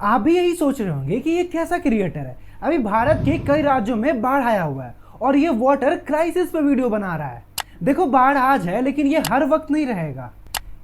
आप भी यही सोच रहे होंगे कि ये कैसा क्रिएटर है। अभी भारत के कई राज्यों में बाढ़ आया हुआ है और ये वाटर क्राइसिस पे वीडियो बना रहा है। देखो, बाढ़ आज है लेकिन ये हर वक्त नहीं रहेगा।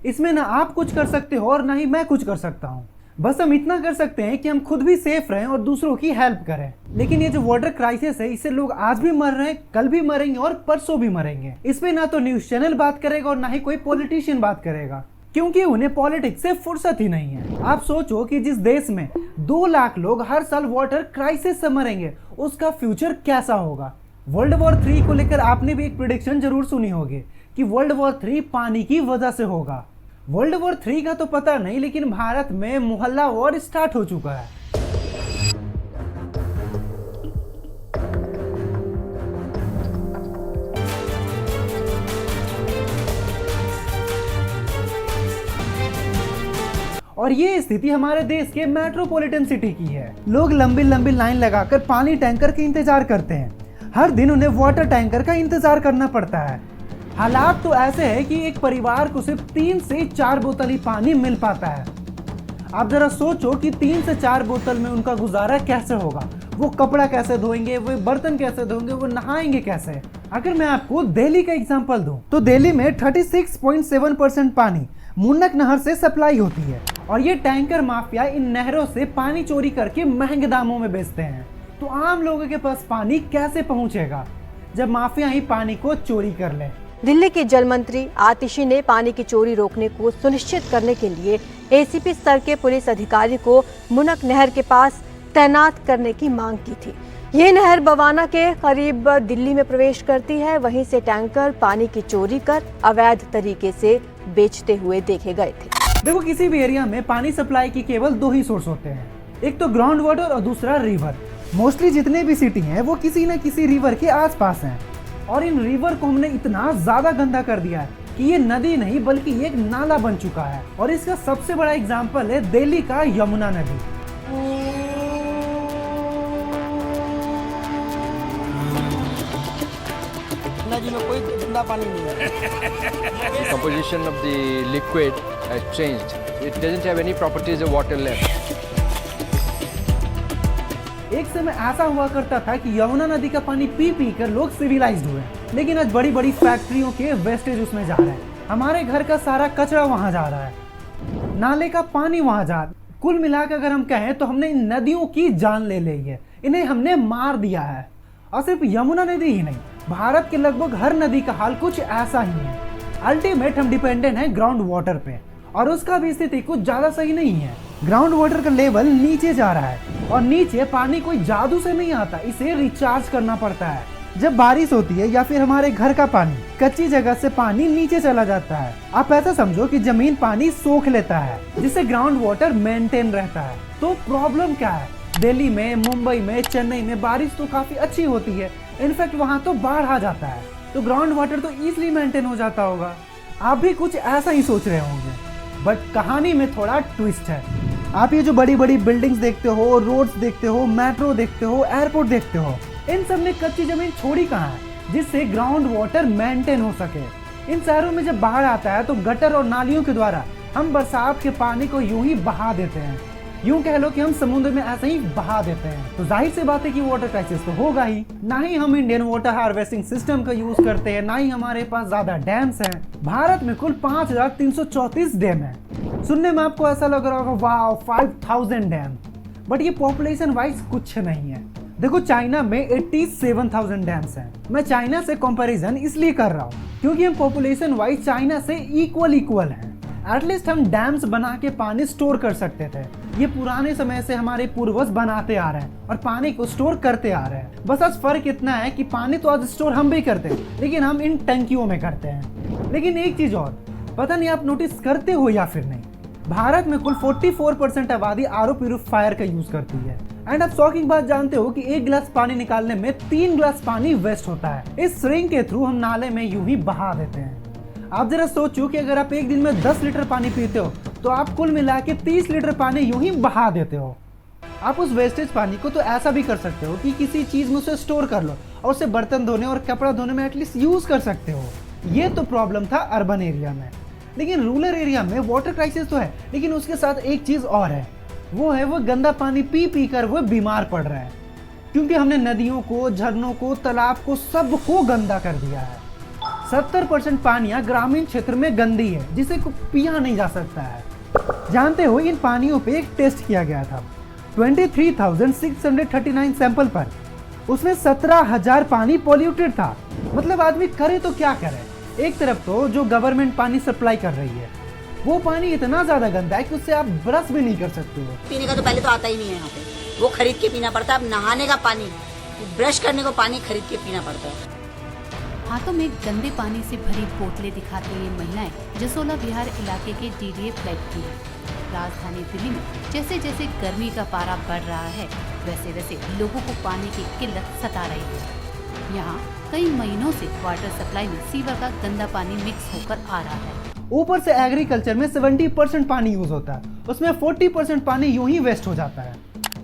इसमें ना आप कुछ कर सकते हो और ना ही मैं कुछ कर सकता हूँ। बस हम इतना कर सकते हैं कि हम खुद भी सेफ रहें और दूसरों की हेल्प करें। लेकिन ये जो वाटर क्राइसिस है, इससे लोग आज भी मर रहे हैं, कल भी मरेंगे और परसों भी मरेंगे। इस पे ना तो न्यूज चैनल बात करेगा और ना ही कोई पॉलिटिशियन बात करेगा, क्योंकि उन्हें पॉलिटिक्स से फुर्सत ही नहीं है। आप सोचो कि जिस देश में 2 लाख लोग हर साल वाटर क्राइसिस से मरेंगे, उसका फ्यूचर कैसा होगा। वर्ल्ड वॉर 3 को लेकर आपने भी एक प्रेडिक्शन जरूर सुनी होगी कि वर्ल्ड वॉर 3 पानी की वजह से होगा। वर्ल्ड वॉर 3 का तो पता नहीं, लेकिन भारत में मोहल्ला वॉर स्टार्ट हो चुका है। और ये स्थिति हमारे देश के मेट्रोपॉलिटन सिटी की है। लोग लंबी लंबी लाइन लगाकर पानी टैंकर के इंतजार करते हैं। हर दिन उन्हें वाटर टैंकर का इंतजार करना पड़ता है। हालात तो ऐसे है कि एक परिवार को सिर्फ 3 से 4 बोतल ही पानी मिल पाता है। आप जरा सोचो कि 3 से 4 बोतल में उनका गुजारा कैसे होगा। वो कपड़ा कैसे धोएंगे, वो बर्तन कैसे धोएंगे, वो नहाएंगे कैसे। अगर मैं आपको दिल्ली का एग्जांपल दूं तो दिल्ली में 36.7% पानी मुन्नक नहर से सप्लाई होती है और ये टैंकर माफिया इन नहरों से पानी चोरी करके महंगे दामों में बेचते हैं। तो आम लोगों के पास पानी कैसे पहुंचेगा जब माफिया ही पानी को चोरी कर ले। दिल्ली के जल मंत्री आतिशी ने पानी की चोरी रोकने को सुनिश्चित करने के लिए एसीपी स्तर के पुलिस अधिकारी को मुनक नहर के पास तैनात करने की मांग की थी। ये नहर बवाना के करीब दिल्ली में प्रवेश करती है। वहीं से टैंकर पानी की चोरी कर अवैध तरीके से बेचते हुए देखे गए थे। देखो, किसी भी एरिया में पानी सप्लाई की केवल 2 ही सोर्स होते हैं, एक तो ग्राउंड वाटर और दूसरा रिवर। मोस्टली जितने भी सिटी हैं वो किसी न किसी रिवर के आसपास हैं और इन रिवर को हमने इतना ज्यादा गंदा कर दिया है कि ये नदी नहीं बल्कि एक नाला बन चुका है। और इसका सबसे बड़ा एग्जाम्पल है दिल्ली का यमुना नदी। नदी में कोई गंदा पानी नहीं है। The composition of the liquid has changed. It doesn't have any properties of water left. एक समय ऐसा हुआ करता था कि यमुना नदी का पानी पी पी कर लोग सिविलाइज्ड हुए, लेकिन आज बड़ी बड़ी फैक्ट्रियों के वेस्टेज उसमें जा रहे हैं। हमारे घर का सारा कचरा वहां जा रहा है, नाले का पानी वहां जा रहा है। कुल मिलाकर अगर हम कहें तो हमने इन नदियों की जान ले ली है, इन्हें हमने मार दिया है। और सिर्फ यमुना नदी ही नहीं, भारत के लगभग हर नदी का हाल कुछ ऐसा ही है। अल्टीमेट हम डिपेंडेंट हैं ग्राउंड वाटर पे और उसका भी स्थिति कुछ ज्यादा सही नहीं है। ग्राउंड वाटर का लेवल नीचे जा रहा है और नीचे पानी कोई जादू से नहीं आता, इसे रिचार्ज करना पड़ता है। जब बारिश होती है या फिर हमारे घर का पानी कच्ची जगह से पानी नीचे चला जाता है। आप ऐसा समझो कि जमीन पानी सोख लेता है, जिससे ग्राउंड वाटर मेंटेन रहता है। तो प्रॉब्लम क्या है? दिल्ली में, मुंबई में, चेन्नई में बारिश तो काफी अच्छी होती है, इनफैक्ट वहां तो बाढ़ आ जाता है, तो ग्राउंड वाटर तो इजीली मेंटेन हो जाता होगा। आप भी कुछ ऐसा ही सोच रहे होंगे, बट कहानी में थोड़ा ट्विस्ट है। आप ये जो बड़ी बड़ी बिल्डिंग्स देखते हो, रोड्स देखते हो, मेट्रो देखते हो, एयरपोर्ट देखते हो, इन सब ने कच्ची जमीन छोड़ी कहाँ है जिससे ग्राउंड वाटर मेंटेन हो सके। इन शहरों में जब बाढ़ आता है तो गटर और नालियों के द्वारा हम बरसात के पानी को यूं ही बहा देते हैं। यूं कह लो कि हम समुद्र में ऐसे ही बहा देते हैं। तो जाहिर सी बात है कि वाटर क्राइसिस तो होगा ही। ना ही हम इंडियन वाटर हार्वेस्टिंग सिस्टम का यूज करते हैं, ना ही हमारे पास ज्यादा डैम्स हैं। भारत में कुल 5334 डैम है। सुनने में आपको ऐसा लग रहा होगा वाह 5000 डैम, बट ये पॉपुलेशन वाइज कुछ नहीं है। देखो, चाइना में 87,000 डैम्स हैं। मैं चाइना से कंपैरिजन इसलिए कर रहा हूँ क्योंकि हम पॉपुलेशन वाइज चाइना से इक्वल हैं। एटलीस्ट हम डैम्स बना के पानी स्टोर कर सकते थे। ये पुराने समय से हमारे पूर्वज बनाते आ रहे हैं और पानी को स्टोर करते आ रहे हैं। बस आज फर्क इतना है कि पानी तो आज स्टोर हम भी करते हैं, लेकिन हम इन टंकियों में करते हैं। लेकिन एक चीज और, पता नहीं आप नोटिस करते हो या फिर नहीं, भारत में कुल 44% आबादी आरओ प्यूरिफायर का यूज करती है। एंड आप शॉकिंग बात जानते हो कि 1 गिलास पानी निकालने में 3 गिलास पानी वेस्ट होता है। इस स्ट्रिंग के थ्रू हम नाले में यूं ही बहा देते हैं। आप जरा सोचो कि अगर आप एक दिन में 10 लीटर पानी पीते हो तो आप कुल मिला के 30 लीटर पानी यूं ही बहा देते हो। आप उस वेस्टेज पानी को तो ऐसा भी कर सकते हो कि किसी चीज में उसे स्टोर कर लो और उसे बर्तन धोने और कपड़ा धोने में एटलीस्ट यूज कर सकते हो। ये तो प्रॉब्लम था अर्बन एरिया में, लेकिन रूरल एरिया में वाटर क्राइसिस तो है, लेकिन उसके साथ एक चीज और है, वो है वो गंदा पानी पी पी कर वो बीमार पड़ रहे हैं, क्योंकि हमने नदियों को, झरनों को, तालाब को, सबको गंदा कर दिया है। 70% पानियां ग्रामीण क्षेत्र में गंदी है, जिसे पिया नहीं जा सकता है। जानते हो इन पानियों पे एक टेस्ट किया गया था 23,639 सैंपल पर, उसमें 17,000 पानी पॉल्यूटेड था। मतलब आदमी करे तो क्या करे। एक तरफ तो जो गवर्नमेंट पानी सप्लाई कर रही है वो पानी इतना ज्यादा गंदा है कि उससे आप ब्रश भी नहीं कर सकते हो। पीने का तो पहले तो आता ही नहीं है यहाँ पे, वो खरीद के पीना पड़ता है। अब नहाने का पानी, ब्रश करने को पानी खरीद के पीना पड़ता है। हाथों में गंदे पानी से भरी बोतलें दिखाते ये महिलाएं जसोला विहार इलाके के डीडीए फ्लैट की है। राजधानी दिल्ली में जैसे जैसे गर्मी का पारा बढ़ रहा है, वैसे वैसे लोगों को पानी की किल्लत सता रही है। यहाँ कई महीनों से वाटर सप्लाई में सीवर का गंदा पानी मिक्स होकर आ रहा है। ऊपर से एग्रीकल्चर में 70% पानी यूज होता है, उसमें 40% पानी यूं ही वेस्ट हो जाता है,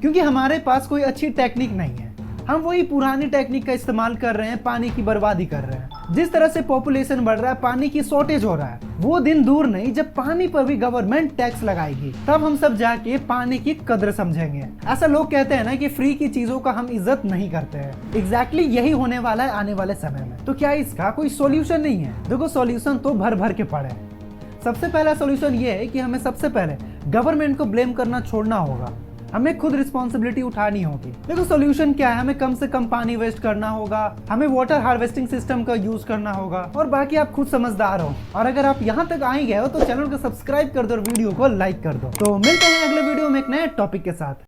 क्योंकि हमारे पास कोई अच्छी टेक्निक नहीं है। हम वही पुरानी टेक्निक का इस्तेमाल कर रहे हैं, पानी की बर्बादी कर रहे हैं। जिस तरह से पॉपुलेशन बढ़ रहा है, पानी की शॉर्टेज हो रहा है। वो दिन दूर नहीं जब पानी पर भी गवर्नमेंट टैक्स लगाएगी, तब हम सब जाके पानी की कदर समझेंगे। ऐसा लोग कहते हैं ना कि फ्री की चीजों का हम इज्जत नहीं करते हैं। एग्जैक्टली यही होने वाला है आने वाले समय में। तो क्या इसका कोई सॉल्यूशन नहीं है? देखो सॉल्यूशन तो भर भर के पड़े हैं। सबसे पहला सॉल्यूशन ये है कि हमें सबसे पहले गवर्नमेंट को ब्लेम करना छोड़ना होगा, हमें खुद रिस्पॉन्सिबिलिटी उठानी होगी। देखो सॉल्यूशन क्या है, हमें कम से कम पानी वेस्ट करना होगा, हमें वाटर हार्वेस्टिंग सिस्टम का यूज करना होगा, और बाकी आप खुद समझदार हो। और अगर आप यहाँ तक आ ही गए हो तो चैनल को सब्सक्राइब कर दो और वीडियो को लाइक कर दो। तो मिलते हैं अगले वीडियो में एक नए टॉपिक के साथ।